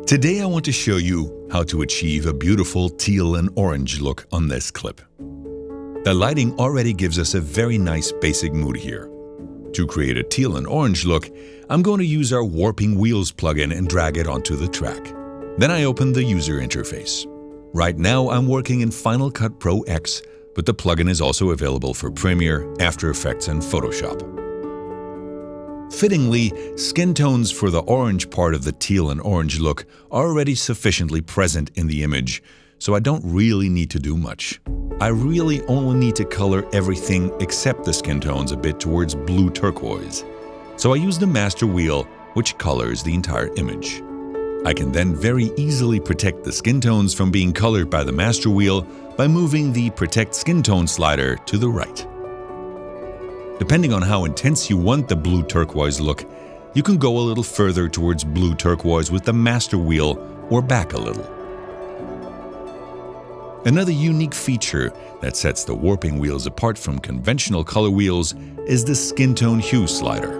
Today I want to show you how to achieve a beautiful teal and orange look on this clip. The lighting already gives us a very nice basic mood here. To create a teal and orange look, I'm going to use our Warping Wheels plugin and drag it onto the track. Then I open the user interface. Right now I'm working in Final Cut Pro X, but the plugin is also available for Premiere, After Effects and Photoshop. Fittingly, skin tones for the orange part of the teal and orange look are already sufficiently present in the image, so I don't really need to do much. I really only need to color everything except the skin tones a bit towards blue turquoise. So I use the master wheel, which colors the entire image. I can then very easily protect the skin tones from being colored by the master wheel by moving the Protect Skin Tone slider to the right. Depending on how intense you want the blue turquoise look, you can go a little further towards blue turquoise with the master wheel or back a little. Another unique feature that sets the Warping Wheels apart from conventional color wheels is the skin tone hue slider.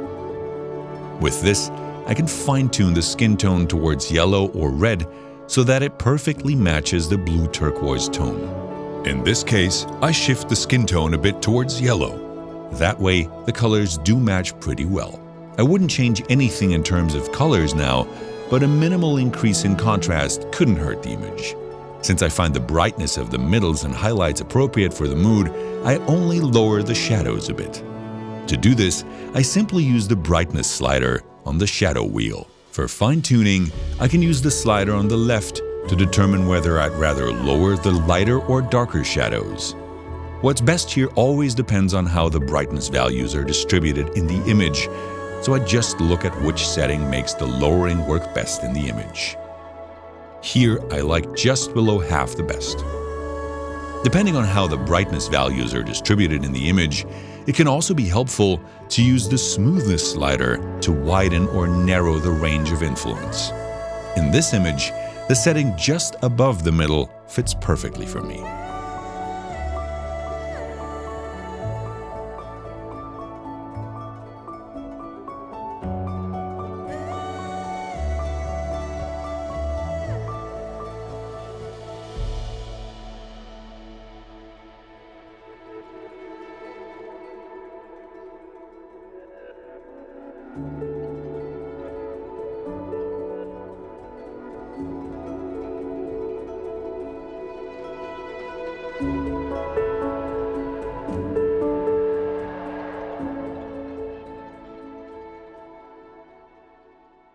With this, I can fine-tune the skin tone towards yellow or red so that it perfectly matches the blue turquoise tone. In this case, I shift the skin tone a bit towards yellow. That way, the colors do match pretty well. I wouldn't change anything in terms of colors now, but a minimal increase in contrast couldn't hurt the image. Since I find the brightness of the middles and highlights appropriate for the mood, I only lower the shadows a bit. To do this, I simply use the brightness slider on the shadow wheel. For fine-tuning, I can use the slider on the left to determine whether I'd rather lower the lighter or darker shadows. What's best here always depends on how the brightness values are distributed in the image, so I just look at which setting makes the lowering work best in the image. Here, I like just below half the best. Depending on how the brightness values are distributed in the image, it can also be helpful to use the smoothness slider to widen or narrow the range of influence. In this image, the setting just above the middle fits perfectly for me.